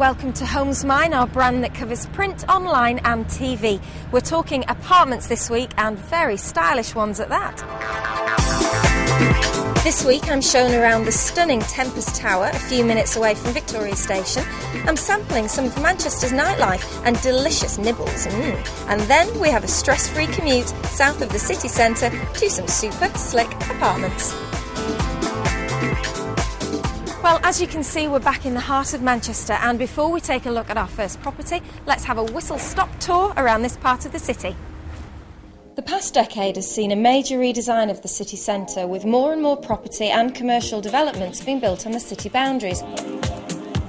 welcome to Homesmine, our brand that covers print, online and TV. We're talking apartments this week, and very stylish ones at that. This week I'm shown around the stunning Tempus Tower, a few minutes away from Victoria Station. I'm sampling some of Manchester's nightlife and delicious nibbles. And then we have a stress-free commute south of the city centre to some super slick apartments. Well, as you can see, we're back in the heart of Manchester, and before we take a look at our first property, let's have a whistle-stop tour around this part of the city. The past decade has seen a major redesign of the city centre, with more and more property and commercial developments being built on the city boundaries.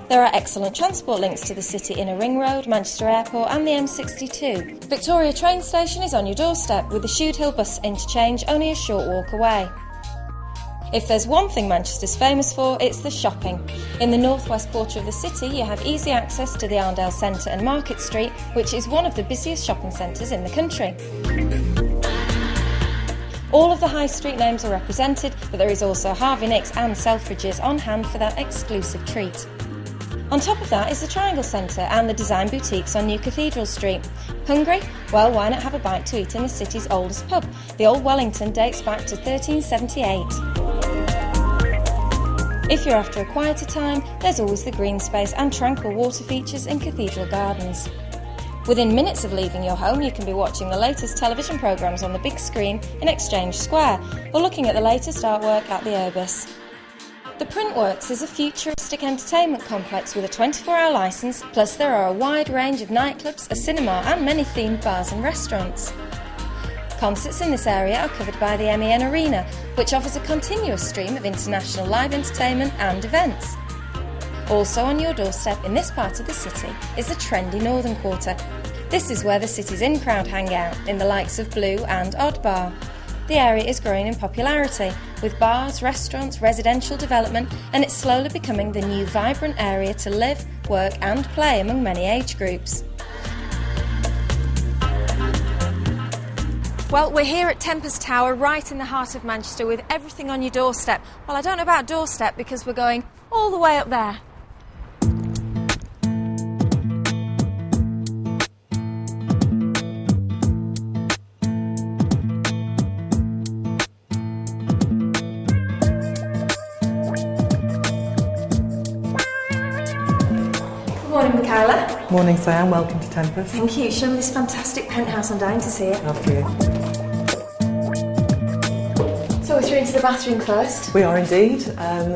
There are excellent transport links to the city inner ring road, Manchester Airport and the M62. Victoria train station is on your doorstep, with the Shude Hill bus interchange only a short walk away. If there's one thing Manchester's famous for, it's the shopping. In the northwest quarter of the city, you have easy access to the Arndale Centre and Market Street, which is one of the busiest shopping centres in the country. All of the high street names are represented, but there is also Harvey Nicks and Selfridges on hand for that exclusive treat. On top of that is the Triangle Centre and the design boutiques on New Cathedral Street. Hungry? Well, why not have a bite to eat in the city's oldest pub? The Old Wellington dates back to 1378. If you're after a quieter time, there's always the green space and tranquil water features in Cathedral Gardens. Within minutes of leaving your home, you can be watching the latest television programmes on the big screen in Exchange Square, or looking at the latest artwork at the Urbis. The Printworks is a futuristic entertainment complex with a 24-hour licence, plus there are a wide range of nightclubs, a cinema and many themed bars and restaurants. Concerts in this area are covered by the MEN Arena, which offers a continuous stream of international live entertainment and events. Also on your doorstep in this part of the city is the trendy Northern Quarter. This is where the city's in-crowd hang out, in the likes of Blue and Odd Bar. The area is growing in popularity, with bars, restaurants, residential development, and it's slowly becoming the new vibrant area to live, work and play among many age groups. Well, we're here at Tempus Tower, right in the heart of Manchester, with everything on your doorstep. Well, I don't know about doorstep because we're going all the way up there. Morning, Michaela. Morning, Sian. Welcome to Tempus. Thank you. Show me this fantastic penthouse. I'm dying to see it. After you. So we're through into the bathroom first. We are indeed.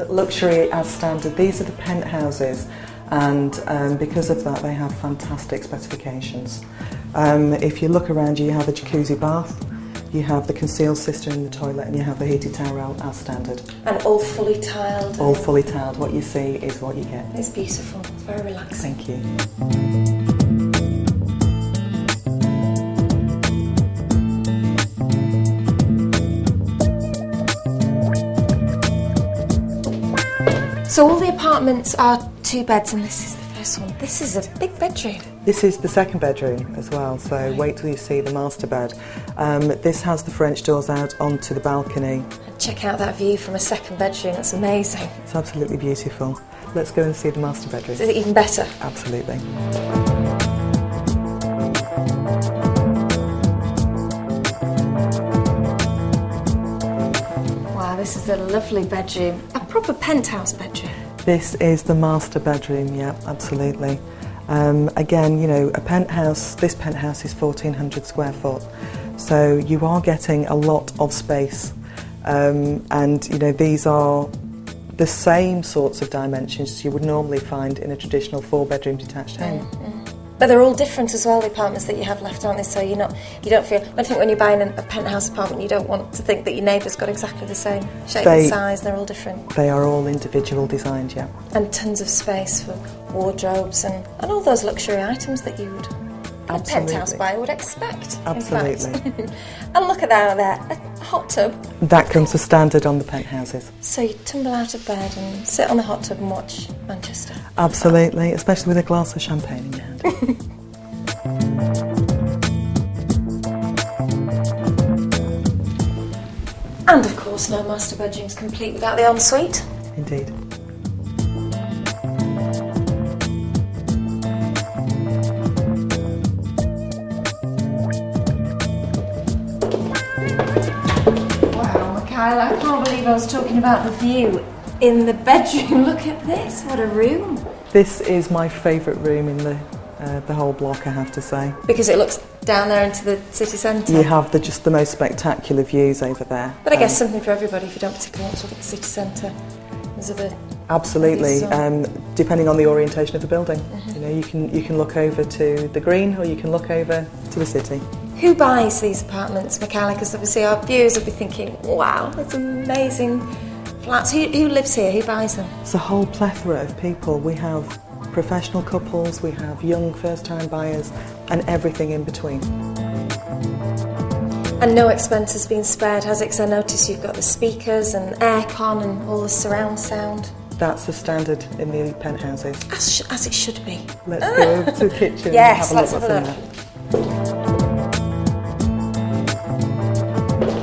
Luxury as standard. These are the penthouses, and because of that they have fantastic specifications. If you look around you have a jacuzzi bath, you have the concealed cistern in the toilet, and you have the heated towel as standard. And all fully tiled. All fully tiled. What you see is what you get. It's beautiful. It's very relaxing. Thank you. So all the apartments are 2 beds, and this is the first one. This is a big bedroom. This is the second bedroom as well, so wait till you see the master bed. This has the French doors out onto the balcony. And check out that view from a second bedroom, that's amazing. It's absolutely beautiful. Let's go and see the master bedroom. Is it even better? Absolutely. Wow, this is a lovely bedroom. A proper penthouse bedroom. This is the master bedroom, yeah, absolutely. Again, you know, this penthouse is 1,400 square foot, so you are getting a lot of space, and you know, these are the same sorts of dimensions you would normally find in a traditional 4-bedroom detached home. But they're all different as well, the apartments that you have left, aren't they? So you don't feel. I think when you're buying a penthouse apartment, you don't want to think that your neighbour's got exactly the same shape and size. They're all different. They are all individual designed, yeah. And tons of space for wardrobes and all those luxury items that you would. A penthouse buyer would expect. Absolutely. In fact. And look at that there, a hot tub. That comes as standard on the penthouses. So you tumble out of bed and sit on the hot tub and watch Manchester. Absolutely, especially with a glass of champagne in your hand. And of course, no master bedroom's complete without the ensuite. Indeed. Steve, I was talking about the view in the bedroom. Look at this, what a room. This is my favourite room in the whole block, I have to say. Because it looks down there into the city centre. You have just the most spectacular views over there. But I guess something for everybody if you don't particularly want to look at the city centre. There's other... Absolutely, depending on the orientation of the building. You know, you can look over to the green or you can look over to the city. Who buys these apartments, Michaela? Because obviously our viewers will be thinking, wow, that's amazing flats. Who lives here? Who buys them? It's a whole plethora of people. We have professional couples, we have young first-time buyers, and everything in between. And no expense has been spared, has it? Because I notice you've got the speakers and aircon and all the surround sound. That's the standard in the penthouses. As it should be. Let's go over to the kitchen yes, and have a let's look have what's a in look. there.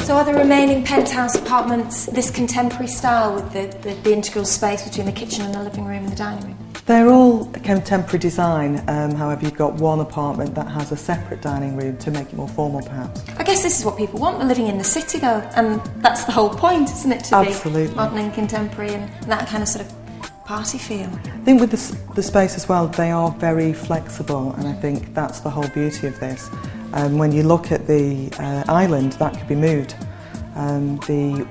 So are the remaining penthouse apartments this contemporary style with the integral space between the kitchen and the living room and the dining room? They're all contemporary design, however you've got one apartment that has a separate dining room to make it more formal perhaps. I guess this is what people want, they're living in the city though, and that's the whole point, isn't it, to Absolutely. be modern and contemporary and that kind of sort of party feel. I think with the space as well, they are very flexible, and I think that's the whole beauty of this. When you look at the island, that could be moved. The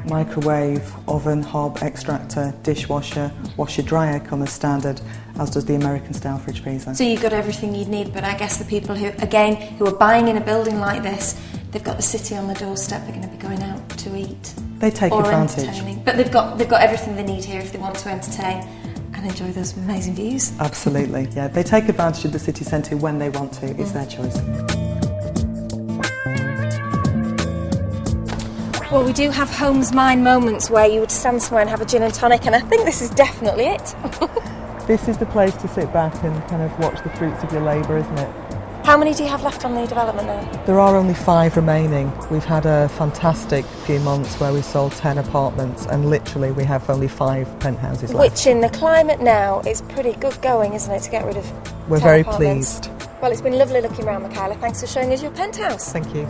microwave, oven, hob, extractor, dishwasher, washer-dryer come as standard, as does the American-style fridge freezer. So you've got everything you'd need, but I guess the people who are buying in a building like this, they've got the city on the doorstep, they're going to be going out to eat. They take advantage. Entertaining. But they've got everything they need here if they want to entertain and enjoy those amazing views. Absolutely, yeah. They take advantage of the city centre when they want to, it's their choice. Well, we do have Homesmine moments where you would stand somewhere and have a gin and tonic, and I think this is definitely it. This is the place to sit back and kind of watch the fruits of your labour, isn't it? How many do you have left on the development now? There are only 5 remaining. We've had a fantastic few months where we sold 10 apartments, and literally we have only 5 penthouses left. Which in the climate now is pretty good going, isn't it, to get rid of 10 We're very apartments. pleased. Well, it's been lovely looking around, Michaela. Thanks for showing us your penthouse. Thank you.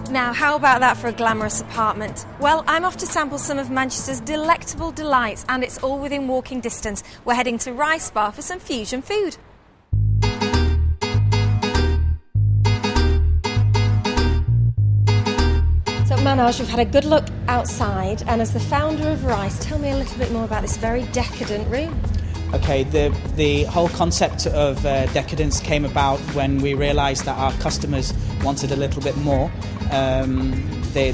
Now, how about that for a glamorous apartment? Well, I'm off to sample some of Manchester's delectable delights, and it's all within walking distance. We're heading to Rice Bar for some fusion food. So, Manoj, we've had a good look outside, and as the founder of Rice, tell me a little bit more about this very decadent room. Okay, the whole concept of decadence came about when we realised that our customers wanted a little bit more. They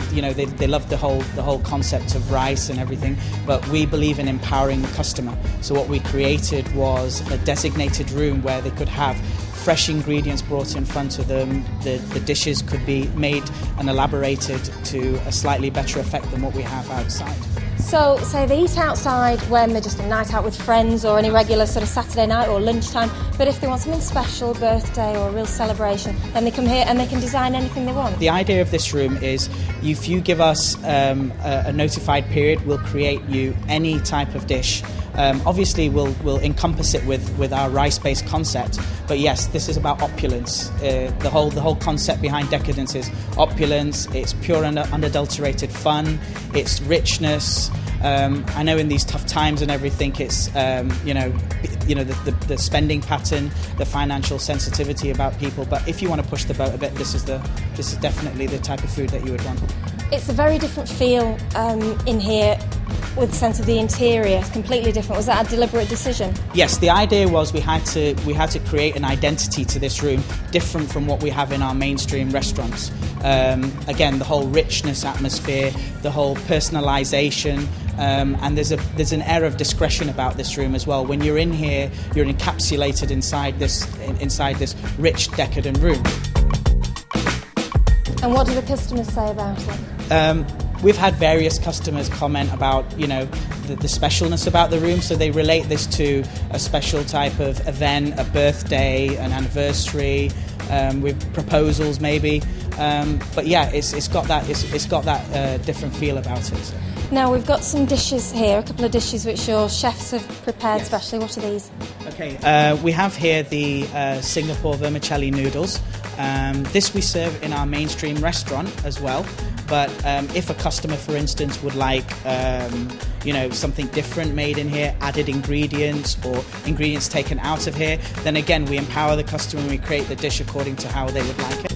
love the whole concept of Rice and everything, but we believe in empowering the customer. So what we created was a designated room where they could have fresh ingredients brought in front of them. The dishes could be made and elaborated to a slightly better effect than what we have outside. So, say they eat outside when they're just a night out with friends or any regular sort of Saturday night or lunchtime, but if they want something special, birthday or a real celebration, then they come here and they can design anything they want. The idea of this room is if you give us a notified period, we'll create you any type of dish. Obviously, we'll encompass it with our rice-based concept, but yes, this is about opulence. The whole concept behind decadence is opulence. It's pure and unadulterated fun. It's richness. I know in these tough times and everything, it's the spending pattern, the financial sensitivity about people. But if you want to push the boat a bit, this is definitely the type of food that you would want. It's a very different feel in here with the sense of the interior. It's completely different. Was that a deliberate decision? Yes, the idea was we had to create an identity to this room different from what we have in our mainstream restaurants. Again, the whole richness atmosphere, the whole personalisation, and there's an air of discretion about this room as well. When you're in here, you're encapsulated inside this rich, decadent room. And what do the customers say about it? We've had various customers comment about, the specialness about the room. So they relate this to a special type of event, a birthday, an anniversary, with proposals maybe. But yeah, it's got that different feel about it. So. Now we've got some dishes here, a couple of dishes which your chefs have prepared specially. What are these? Okay, we have here the Singapore vermicelli noodles. This we serve in our mainstream restaurant as well. But if a customer, for instance, would like something different made in here, added ingredients or ingredients taken out of here, then again we empower the customer and we create the dish according to how they would like it.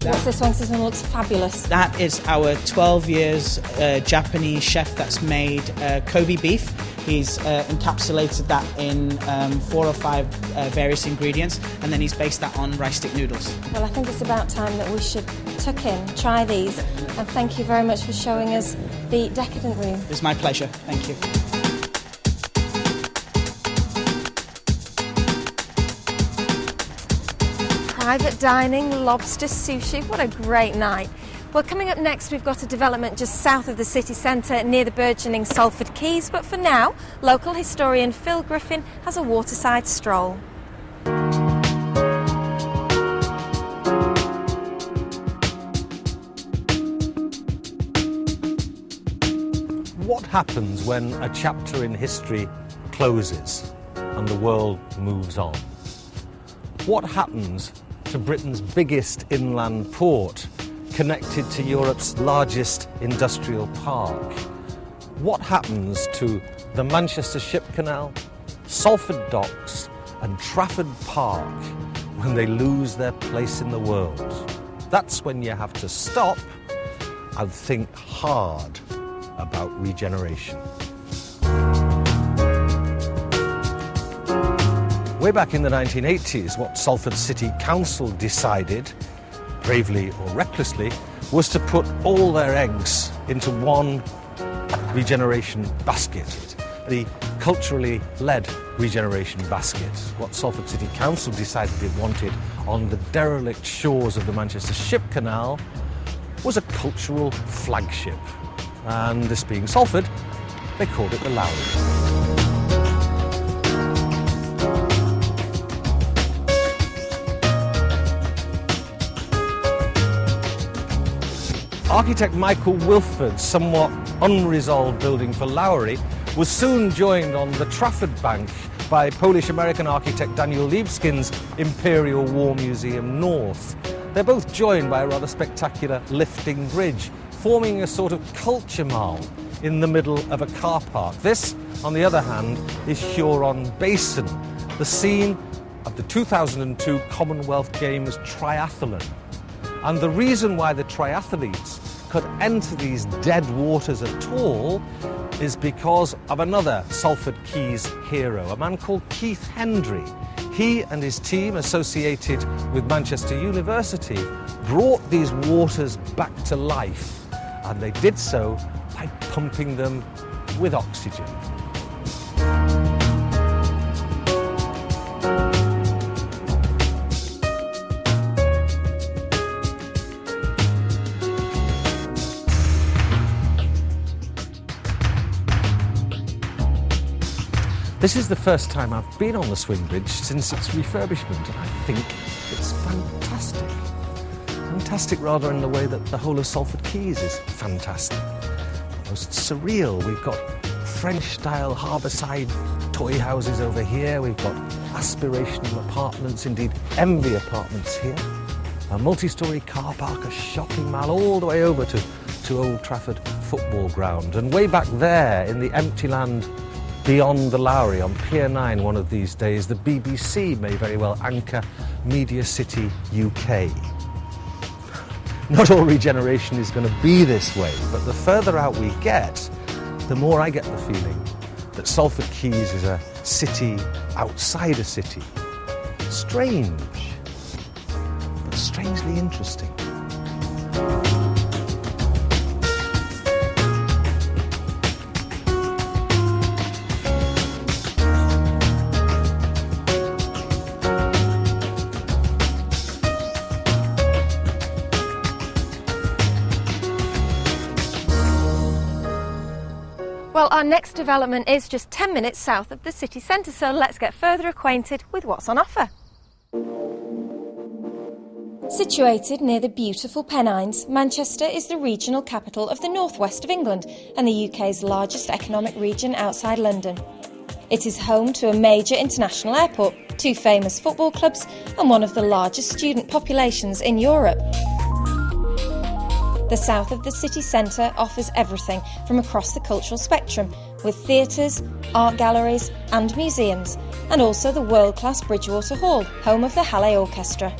What's this one? This one looks fabulous. That is our 12 years Japanese chef that's made Kobe beef. He's encapsulated that in 4 or 5 various ingredients, and then he's based that on rice stick noodles. Well, I think it's about time that we should tuck in, try these, and thank you very much for showing us the decadent room. It was my pleasure. Thank you. Private dining, lobster sushi, what a great night. Well, coming up next, we've got a development just south of the city centre near the burgeoning Salford Quays, but for now, local historian Phil Griffin has a waterside stroll. What happens when a chapter in history closes and the world moves on? What happens to Britain's biggest inland port, connected to Europe's largest industrial park? What happens to the Manchester Ship Canal, Salford Docks and Trafford Park when they lose their place in the world? That's when you have to stop and think hard about regeneration. Way back in the 1980s, what Salford City Council decided, bravely or recklessly, was to put all their eggs into one regeneration basket, the culturally led regeneration basket. What Salford City Council decided it wanted on the derelict shores of the Manchester Ship Canal was a cultural flagship. And this being Salford, they called it the Lowry. Architect Michael Wilford's somewhat unresolved building for Lowry was soon joined on the Trafford bank by Polish-American architect Daniel Liebeskin's Imperial War Museum North. They're both joined by a rather spectacular lifting bridge, forming a sort of culture mall in the middle of a car park. This, on the other hand, is Huron Basin, the scene of the 2002 Commonwealth Games triathlon. And the reason why the triathletes could enter these dead waters at all is because of another Salford Quays hero, a man called Keith Hendry. He and his team, associated with Manchester University, brought these waters back to life, and they did so by pumping them with oxygen. This is the first time I've been on the swing bridge since its refurbishment, and I think it's fantastic. Fantastic rather in the way that the whole of Salford Quays is fantastic. Almost surreal. We've got French-style harbourside toy houses over here. We've got aspirational apartments, indeed envy apartments here. A multi-storey car park, a shopping mall, all the way over to Old Trafford football ground. And way back there in the empty land beyond the Lowry on Pier 9 one of these days, the BBC may very well anchor Media City UK. Not all regeneration is going to be this way, but the further out we get, the more I get the feeling that Salford Quays is a city outside a city. Strange, but strangely interesting. Well, our next development is just 10 minutes south of the city centre, so let's get further acquainted with what's on offer. Situated near the beautiful Pennines, Manchester is the regional capital of the northwest of England and the UK's largest economic region outside London. It is home to a major international airport, 2 famous football clubs and one of the largest student populations in Europe. The south of the city centre offers everything from across the cultural spectrum, with theatres, art galleries and museums, and also the world-class Bridgewater Hall, home of the Halle Orchestra.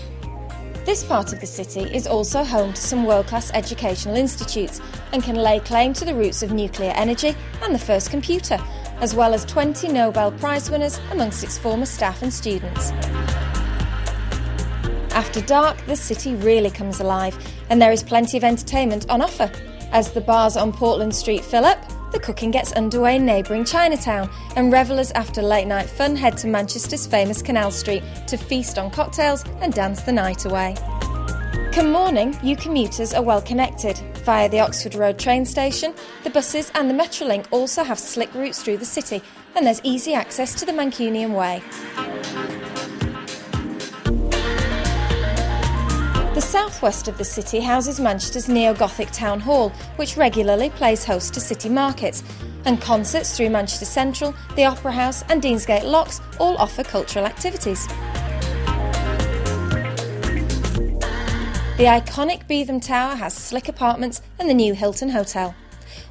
This part of the city is also home to some world-class educational institutes and can lay claim to the roots of nuclear energy and the first computer, as well as 20 Nobel Prize winners amongst its former staff and students. After dark, the city really comes alive, and there is plenty of entertainment on offer. As the bars on Portland Street fill up, the cooking gets underway in neighbouring Chinatown, and revellers after late-night fun head to Manchester's famous Canal Street to feast on cocktails and dance the night away. Come morning, you commuters are well connected. Via the Oxford Road train station, the buses and the Metrolink also have slick routes through the city, and there's easy access to the Mancunian Way. The southwest of the city houses Manchester's neo-Gothic Town Hall, which regularly plays host to city markets, and concerts through Manchester Central, the Opera House and Deansgate Locks all offer cultural activities. The iconic Beetham Tower has slick apartments and the new Hilton Hotel.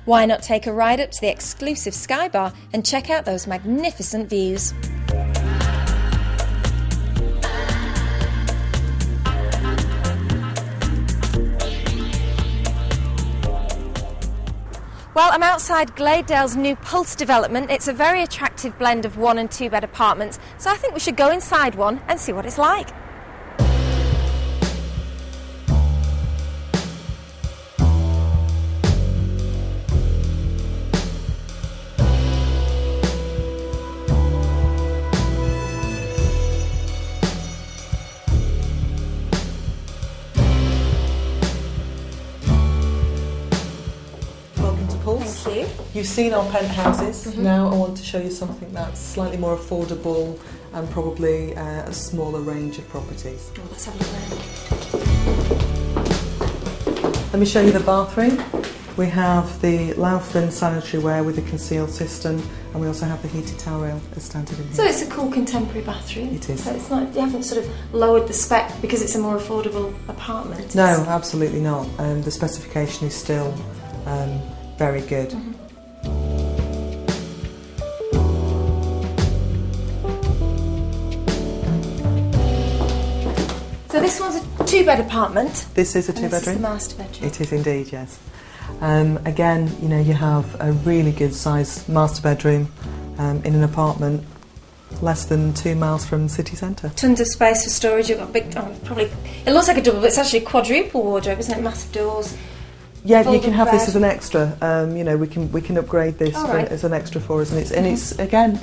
Why not take a ride up to the exclusive Sky Bar and check out those magnificent views? Well, I'm outside Gladedale's new Pulse development. It's a very attractive blend of 1 and 2 bed apartments, so I think we should go inside one and see what it's like. Thank you. You've seen our penthouses. Now I want to show you something that's slightly more affordable and probably a smaller range of properties. Oh, let's have a look around. Let me show you the bathroom. We have the Laufin sanitary ware with a concealed system, and we also have the heated towel rail as standard in here. So it's a cool contemporary bathroom. It is. So it's not, you haven't sort of lowered the spec because it's a more affordable apartment. No, absolutely not. The specification is still very good. So this one's a 2-bed apartment. This is a 2-bedroom. This is the master bedroom. It is indeed, yes. Again, you know, you have a really good sized master bedroom in an apartment less than 2 miles from the city centre. Tons of space for storage. You've got big, probably, it looks like a double, but it's actually a quadruple wardrobe, isn't it? Massive doors. Yeah, you can have this as an extra. You know, we can upgrade this as an extra for us, and it's again,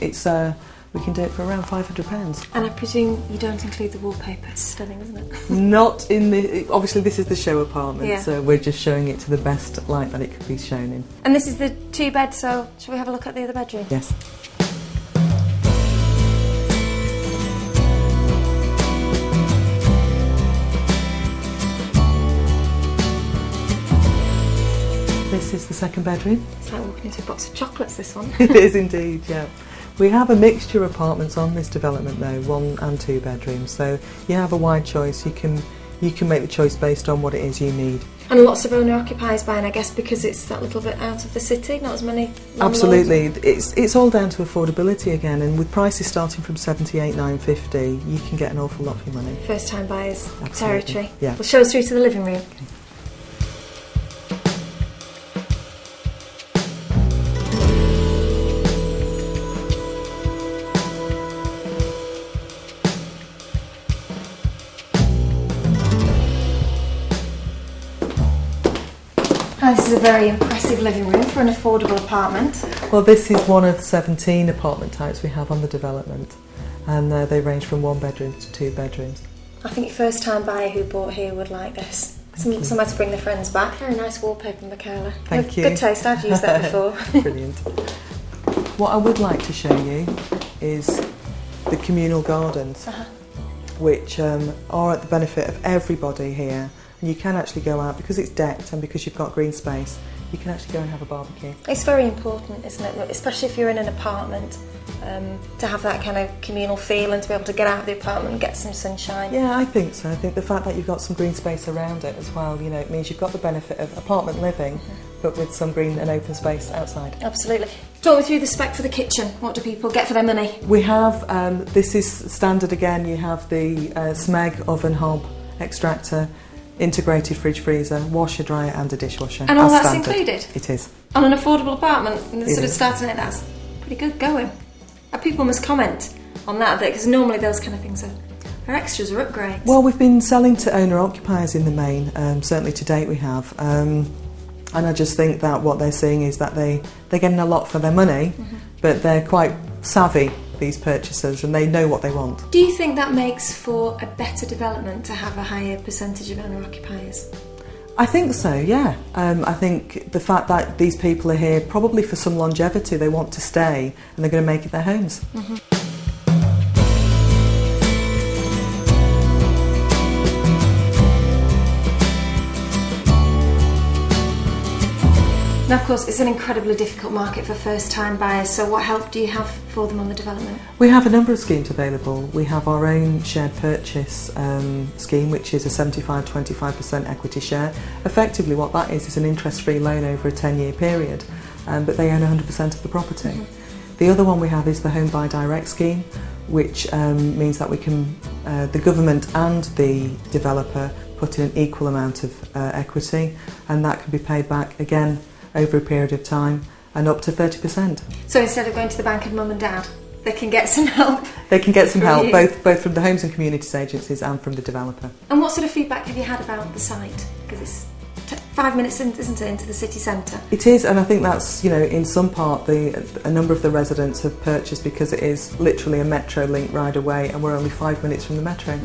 we can do it for around £500. And I presume you don't include the wallpaper. It's stunning, isn't it? Not in the. Obviously, this is the show apartment, yeah. So we're just showing it to the best light that it could be shown in. And this is the 2-bed. So shall we have a look at the other bedroom? Yes. This is the 2nd bedroom. It's like walking into a box of chocolates, this one. It is indeed, yeah. We have a mixture of apartments on this development though, 1 and 2 bedrooms, so you have a wide choice. You can make the choice based on what it is you need. And lots of owner-occupiers buying, I guess, because it's that little bit out of the city, not as many landlords. Absolutely, it's all down to affordability again, and with prices starting from $78,950, you can get an awful lot for your money. First-time buyers Absolutely. territory. Yeah. Well, show us through to the living room. Okay. This is a very impressive living room for an affordable apartment. Well, this is one of 17 apartment types we have on the development, and they range from 1 bedroom to 2 bedrooms. I think a first-time buyer who bought here would like this. Somewhere to bring the friends back. Very nice wallpaper, Michaela. Thank you. Good taste, I've used that before. Brilliant. What I would like to show you is the communal gardens, which are at the benefit of everybody here. And you can actually go out, because it's decked and because you've got green space, you can actually go and have a barbecue. It's very important, isn't it? Especially if you're in an apartment, to have that kind of communal feel and to be able to get out of the apartment and get some sunshine. Yeah, I think so. I think the fact that you've got some green space around it as well, you know, it means you've got the benefit of apartment living, but with some green and open space outside. Absolutely. Talk me through the spec for the kitchen. What do people get for their money? We have, this is standard again, you have the Smeg oven hob extractor, integrated fridge freezer, washer dryer and a dishwasher. And all that's standard. included? It is. On an affordable apartment, and It sort of is. starting it, that's pretty good going. People must comment on that, because normally those kind of things are extras or upgrades. Well, we've been selling to owner-occupiers in the main, certainly to date we have. And I just think that what they're seeing is that they're getting a lot for their money, but they're quite savvy, these purchasers, and they know what they want. Do you think that makes for a better development to have a higher percentage of owner-occupiers? I think so, yeah. I think the fact that these people are here probably for some longevity, they want to stay and they're going to make it their homes. Now, of course, it's an incredibly difficult market for first-time buyers, so what help do you have for them on the development? We have a number of schemes available. We have our own shared purchase scheme, which is a 75-25% equity share. Effectively what that is an interest-free loan over a 10-year period, but they own 100% of the property. The other one we have is the Home Buy Direct scheme, which means that we can, the government and the developer put in an equal amount of equity, and that can be paid back again over a period of time and up to 30%. So instead of going to the bank of mum and dad, they can get some help? They can get some help, Brilliant. both from the Homes and Communities agencies and from the developer. And what sort of feedback have you had about the site? Because it's 5 minutes, isn't it, into the city centre? It is, and I think that's, you know, in some part a number of the residents have purchased because it is literally a metro link ride away and we're only 5 minutes from the metro.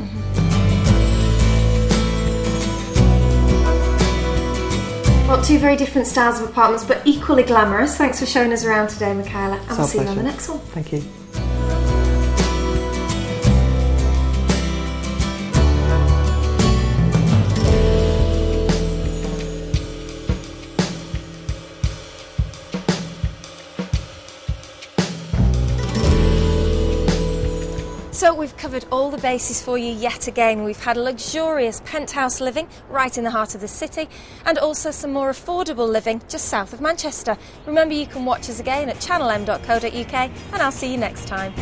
Well, two very different styles of apartments, but equally glamorous. Thanks for showing us around today, Michaela, and we'll see you on the next one. Thank you. So we've covered all the bases for you yet again. We've had luxurious penthouse living right in the heart of the city, and also some more affordable living just south of Manchester. Remember, you can watch us again at channelm.co.uk, and I'll see you next time.